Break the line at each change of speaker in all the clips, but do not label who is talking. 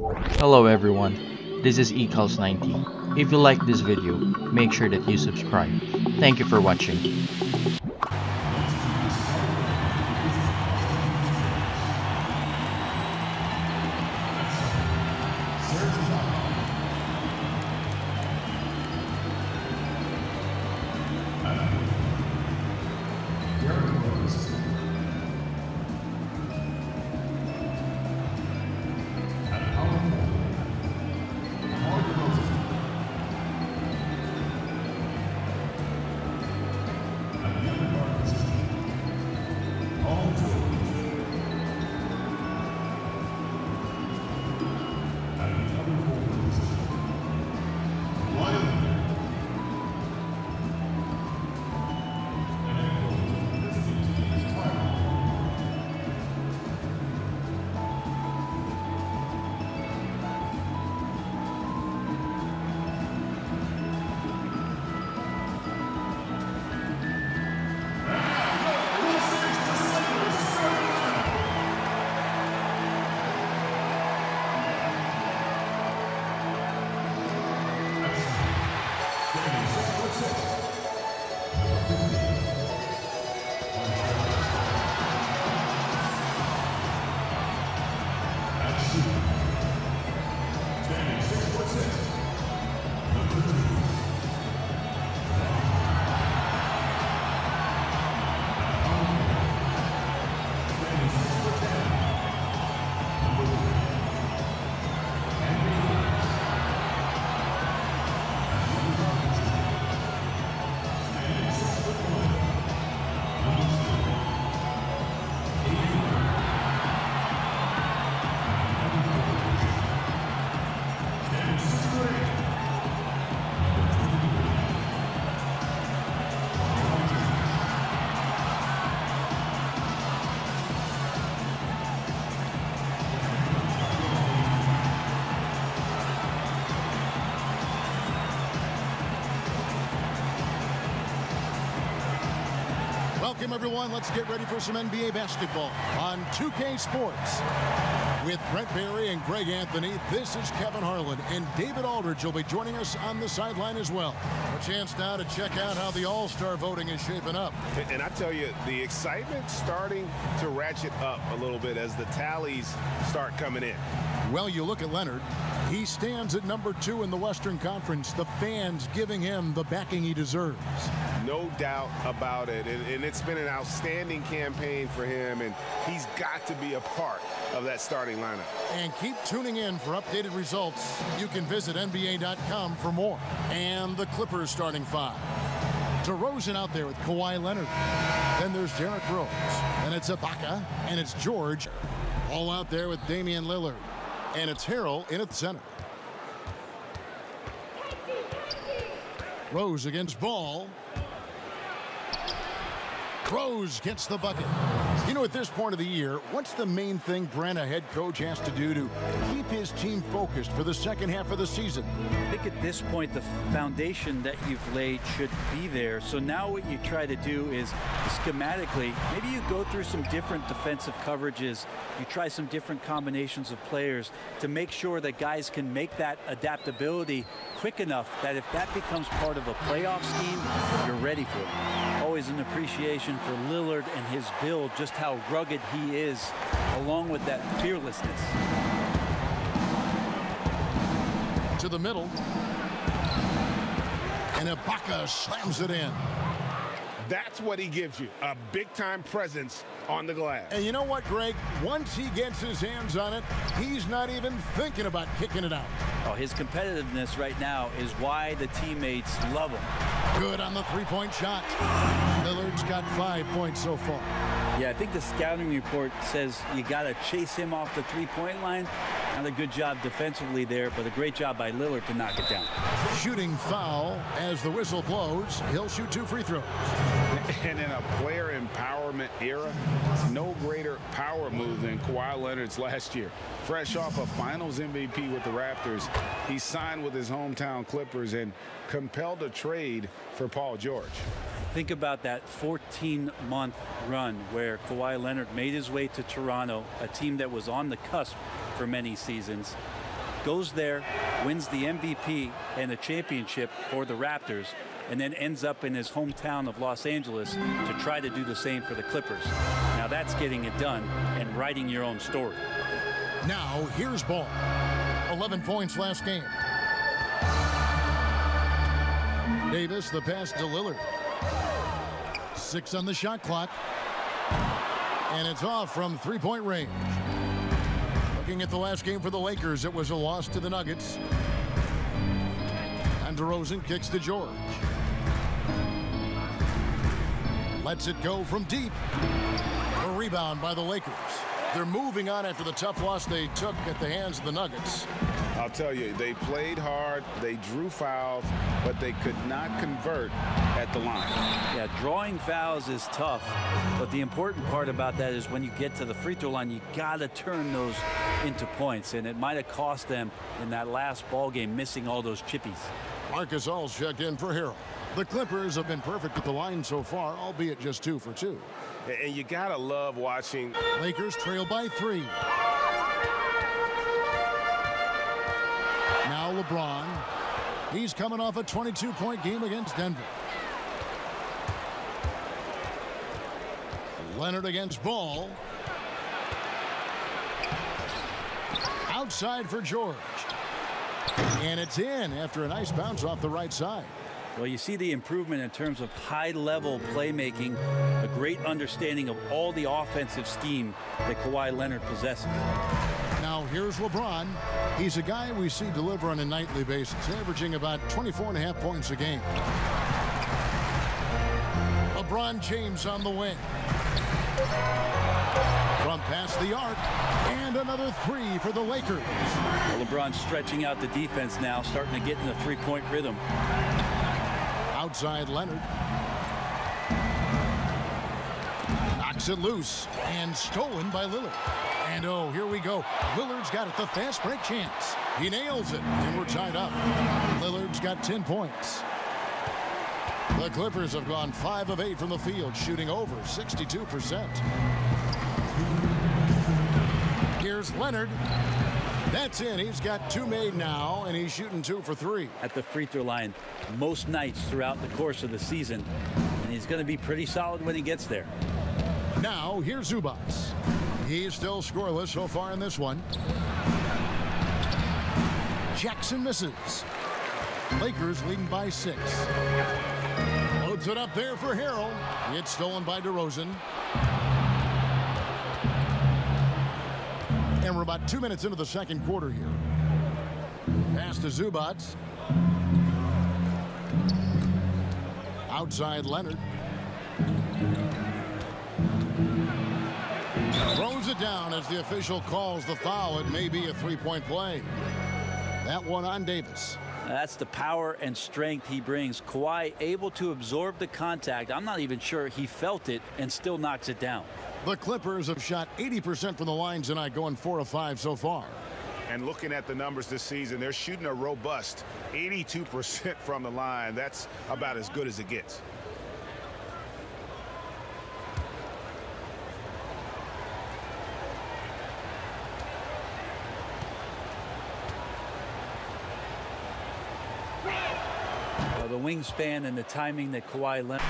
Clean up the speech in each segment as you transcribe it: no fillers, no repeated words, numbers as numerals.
Hello everyone, this is eCals90. If you like this video, make sure that you subscribe. Thank you for watching.
Welcome, everyone. Let's get ready for some NBA basketball on 2K Sports. With Brent Barry and Greg Anthony, this is Kevin Harlan, and David Aldridge will be joining us on the sideline as well. A chance now to check out how the All-Star voting is shaping up.
And I tell you, the excitement's starting to ratchet up a little bit as the tallies start coming in.
Well, you look at Leonard. He stands at number 2 in the Western Conference. The fans giving him the backing he deserves.
No doubt about it. And it's been an outstanding campaign for him, and he's got to be a part of that starting lineup.
And keep tuning in for updated results. You can visit NBA.com for more. And the Clippers starting 5. DeRozan out there with Kawhi Leonard. Then there's Derrick Rose. And it's Ibaka. And it's George. All out there with Damian Lillard. And it's Harrell in at the center. Rose against Ball. Rose gets the bucket. You know, at this point of the year, what's the main thing Brent, a head coach, has to do to keep his team focused for the second half of the season?
I think at this point, the foundation that you've laid should be there. So now what you try to do is schematically, maybe you go through some different defensive coverages. You try some different combinations of players to make sure that guys can make that adaptability quick enough that if that becomes part of a playoff scheme, you're ready for it. Always an appreciation for Lillard and his build, just how rugged he is, along with that fearlessness.
To the middle. And Ibaka slams it in.
That's what he gives you, a big-time presence on the glass.
And you know what, Greg? Once he gets his hands on it, he's not even thinking about kicking it out.
Oh, his competitiveness right now is why the teammates love him.
Good on the three-point shot. Lillard's got 5 points so far.
Yeah, I think the scouting report says you got to chase him off the three-point line. Not a good job defensively there, but a great job by Lillard to knock it down.
Shooting foul as the whistle blows. He'll shoot 2 free throws.
And in a player empowerment era, no greater power move than Kawhi Leonard's last year. Fresh off a Finals MVP with the Raptors, he signed with his hometown Clippers and compelled a trade for Paul George.
Think about that 14-month run where Kawhi Leonard made his way to Toronto, a team that was on the cusp for many seasons. goes there, wins the MVP and the championship for the Raptors, and then ends up in his hometown of Los Angeles to try to do the same for the Clippers. Now that's getting it done and writing your own story.
Now here's Ball. 11 points last game. Davis, the pass to Lillard. 6 on the shot clock. And it's off from three-point range. Looking at the last game for the Lakers, it was a loss to the Nuggets. And DeRozan kicks to George. Lets it go from deep. A rebound by the Lakers. They're moving on after the tough loss they took at the hands of the Nuggets.
I'll tell you, they played hard, they drew fouls, but they could not convert at the line.
Yeah, drawing fouls is tough, but the important part about that is when you get to the free throw line, you got to turn those into points, and it might have cost them in that last ball game, missing all those chippies.
Marcus All's checked in for Harrell. The Clippers have been perfect at the line so far, albeit just 2 for 2.
And you got to love watching.
Lakers trail by 3. Now LeBron. He's coming off a 22-point game against Denver. Leonard against Ball. Outside for George. And it's in after a nice bounce off the right side.
Well, you see the improvement in terms of high-level playmaking, a great understanding of all the offensive scheme that Kawhi Leonard possesses.
Now here's LeBron. He's a guy we see deliver on a nightly basis, averaging about 24.5 points a game. LeBron James on the wing. From past the arc, and another 3 for the Lakers.
Well, LeBron's stretching out the defense now, starting to get in the three-point rhythm.
Outside Leonard. Knocks it loose and stolen by Lillard. And oh, here we go. Lillard's got it, the fast break chance. He nails it, and we're tied up. Lillard's got 10 points. The Clippers have gone 5 of 8 from the field, shooting over 62%. Here's Leonard. That's in. He's got 2 made now, and he's shooting 2 for 3.
At the free throw line most nights throughout the course of the season, and he's going to be pretty solid when he gets there.
Now, here's Zubac. He's still scoreless so far in this one. Jackson misses. Lakers leading by 6. Loads it up there for Harrell. It's stolen by DeRozan. And we're about 2 minutes into the second quarter here. Pass to Zubac. Outside Leonard. Throws it down as the official calls the foul. It may be a three-point play. That one on Davis.
That's the power and strength he brings. Kawhi able to absorb the contact. I'm not even sure he felt it and still knocks it down.
The Clippers have shot 80% from the line tonight, going 4 of 5 so far.
And looking at the numbers this season, they're shooting a robust 82% from the line. That's about as good as it gets.
The wingspan and the timing that Kawhi Leonard.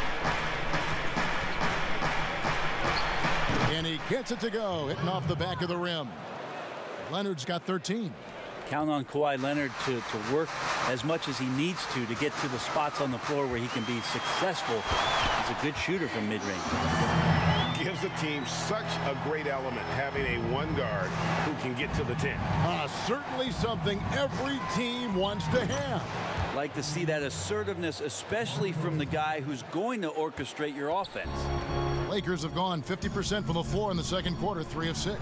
And he gets it to go, hitting off the back of the rim. Leonard's got 13.
Count on Kawhi Leonard to work as much as he needs to get to the spots on the floor where he can be successful. He's a good shooter from mid-range.
Gives the team such a great element having a one guard who can get to the 10.
Certainly something every team wants to have.
Like to see that assertiveness, especially from the guy who's going to orchestrate your offense.
Lakers have gone 50% from the floor in the second quarter, 3 of 6.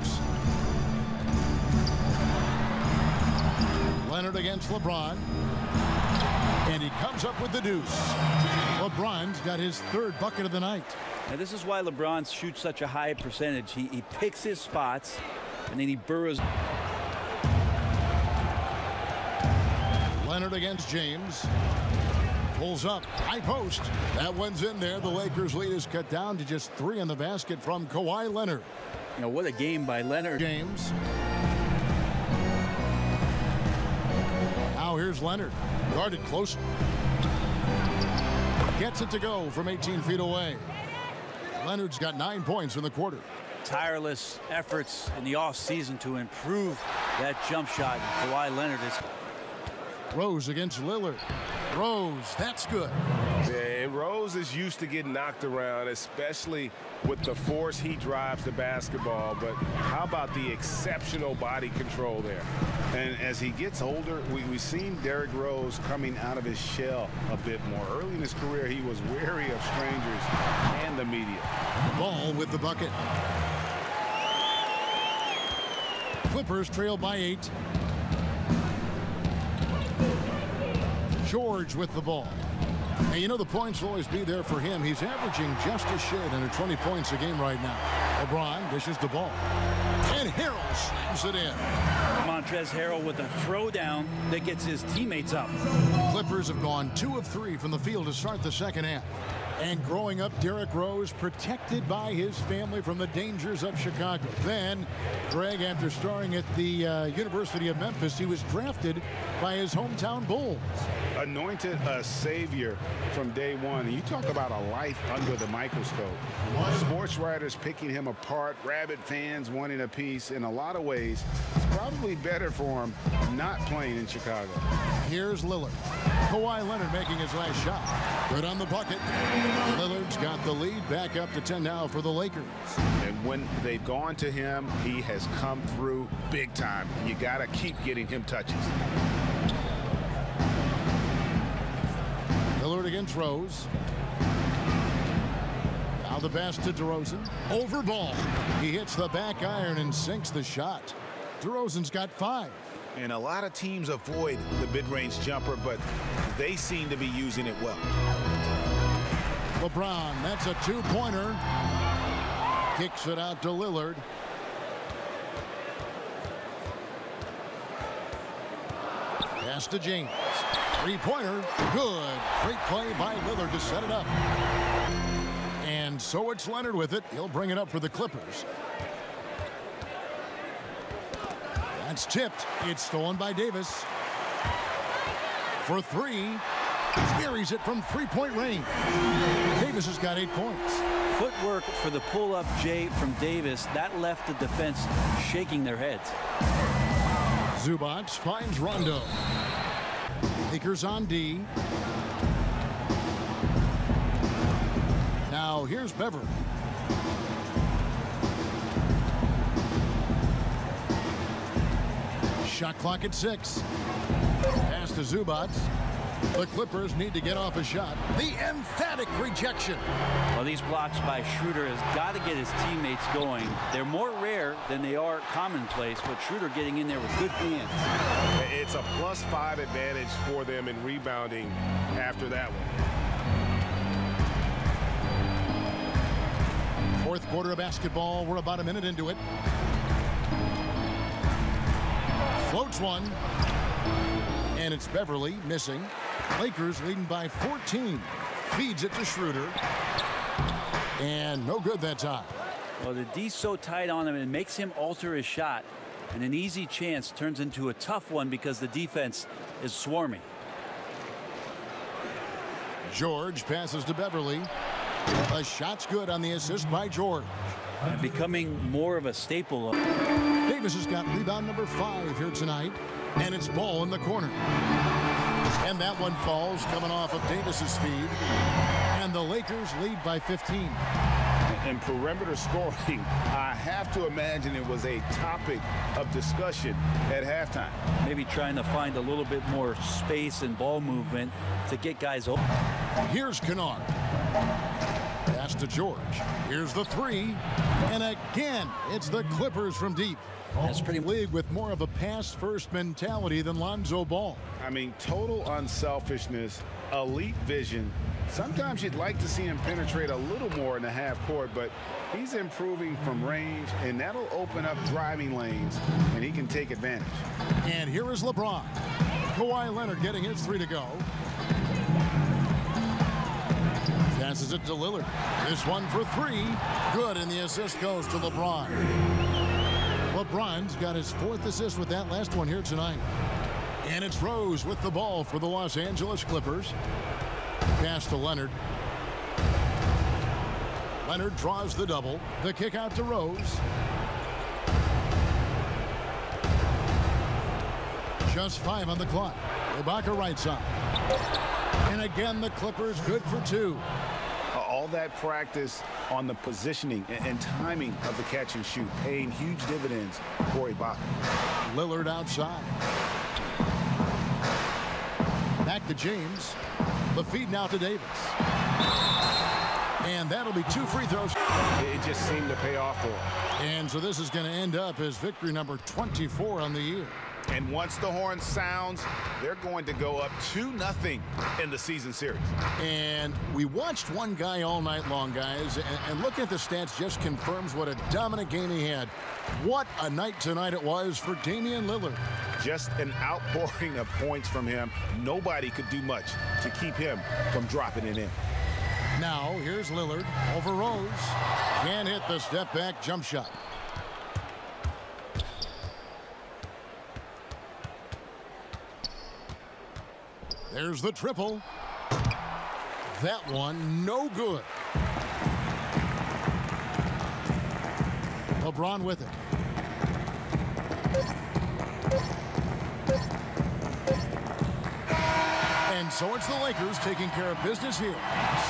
Leonard against LeBron. And he comes up with the deuce. LeBron's got his 3rd bucket of the night.
Now this is why LeBron shoots such a high percentage. He picks his spots, and then he burrows.
Leonard against James. Pulls up, high post. That one's in there. The Lakers' lead is cut down to just 3 in the basket from Kawhi Leonard.
You know, what a game by Leonard.
James. Here's Leonard, guarded close. Gets it to go from 18 feet away. Leonard's got 9 points in the quarter.
Tireless efforts in the offseason to improve that jump shot. Kawhi Leonard is.
Rose against Lillard. Rose, that's good.
Yeah, and Rose is used to getting knocked around, especially with the force he drives the basketball. But how about the exceptional body control there?
And as he gets older, we've seen Derrick Rose coming out of his shell a bit more. Early in his career, he was wary of strangers and the media.
Ball with the bucket. Clippers trail by 8. George with the ball. And you know the points will always be there for him. He's averaging just a shade under 20 points a game right now. LeBron dishes the ball. And Harrell slams it in.
Montrezl Harrell with a throwdown that gets his teammates up.
Clippers have gone 2 of 3 from the field to start the second half. And growing up, Derrick Rose protected by his family from the dangers of Chicago. Then, Greg, after starring at the University of Memphis, he was drafted by his hometown Bulls.
Anointed a savior from day one. And you talk about a life under the microscope. Sports writers picking him apart, rabid fans wanting a piece. In a lot of ways, it's probably better for him not playing in Chicago.
Here's Lillard. Kawhi Leonard making his last shot. Good on the bucket. Lillard's got the lead, back up to 10 now for the Lakers.
And when they've gone to him, he has come through big time. You got to keep getting him touches.
Lillard against Rose. Now the pass to DeRozan. Over ball. He hits the back iron and sinks the shot. DeRozan's got 5.
And a lot of teams avoid the mid-range jumper, but they seem to be using it well.
LeBron, that's a 2-pointer. Kicks it out to Lillard. Pass to James. 3-pointer. Good. Great play by Lillard to set it up. And so it's Leonard with it. He'll bring it up for the Clippers. That's tipped. It's stolen by Davis. For 3. Carries it from 3-point range. Davis has got 8 points.
Footwork for the pull-up J from Davis. That left the defense shaking their heads.
Zubac finds Rondo. Lakers on D. Now here's Beverly. Shot clock at 6. Pass to Zubac. The Clippers need to get off a shot. The emphatic rejection.
Well, these blocks by Schroeder has got to get his teammates going. They're more rare than they are commonplace, but Schroeder getting in there with good hands.
It's a +5 advantage for them in rebounding after that one.
Fourth quarter of basketball. We're about a minute into it. Floats one. And it's Beverly missing. Lakers leading by 14. Feeds it to Schroeder. And no good that time.
Well, the D's so tight on him, it makes him alter his shot. And an easy chance turns into a tough one because the defense is swarming.
George passes to Beverly. A shot's good on the assist by George.
And becoming more of a staple.
Davis has got rebound number 5 here tonight. And it's ball in the corner. And that one falls coming off of Davis's feed. And the Lakers lead by 15.
And perimeter scoring, I have to imagine it was a topic of discussion at halftime.
Maybe trying to find a little bit more space and ball movement to get guys open.
Here's Kennard. Pass to George. Here's the 3. And again, it's the Clippers from deep. That's pretty league with more of a pass-first mentality than Lonzo Ball.
I mean, total unselfishness, elite vision. Sometimes you'd like to see him penetrate a little more in the half court, but he's improving from range, and that'll open up driving lanes, and he can take advantage.
And here is LeBron. Kawhi Leonard getting his 3 to go. Passes it to Lillard. This one for 3. Good, and the assist goes to LeBron. LeBron's got his 4th assist with that last one here tonight. And it's Rose with the ball for the Los Angeles Clippers. Pass to Leonard. Leonard draws the double. The kick out to Rose. Just 5 on the clock. Ibaka right side. And again, the Clippers good for 2.
All that practice on the positioning and timing of the catch and shoot paying huge dividends for Ibaka.
Lillard outside. Back to James. The feed now to Davis. And that'll be 2 free throws.
It just seemed to pay off for him.
And so this is going to end up as victory number 24 on the year.
And once the horn sounds, they're going to go up 2-0 in the season series.
And we watched one guy all night long, guys, and looking at the stats just confirms what a dominant game he had. What a night tonight it was for Damian Lillard.
Just an outpouring of points from him. Nobody could do much to keep him from dropping it in.
Now, here's Lillard over Rose. Can't hit the step-back jump shot. There's the triple. That one, no good. LeBron with it. And so it's the Lakers taking care of business here.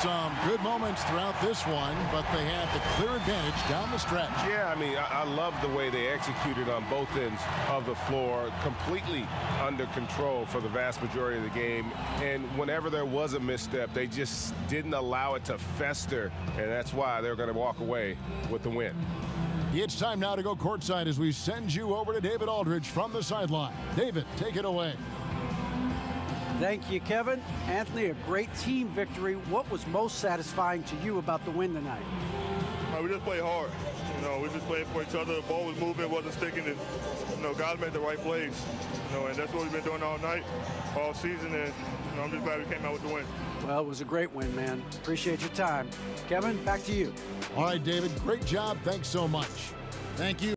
Some good moments throughout this one, but they had the clear advantage down the stretch.
Yeah, I mean, I love the way they executed on both ends of the floor, completely under control for the vast majority of the game. And whenever there was a misstep, they just didn't allow it to fester, and that's why they're going to walk away with the win.
It's time now to go courtside as we send you over to David Aldridge from the sideline. David, take it away.
Thank you, Kevin. Anthony, a great team victory. What was most satisfying to you about the win tonight?
We just played hard. We just played for each other. The ball was moving, wasn't sticking, and guys made the right plays. And that's what we've been doing all night, all season, and I'm just glad we came out with the win.
Well, it was a great win, man. Appreciate your time. Kevin, back to you.
All right, David, great job. Thanks so much. Thank you.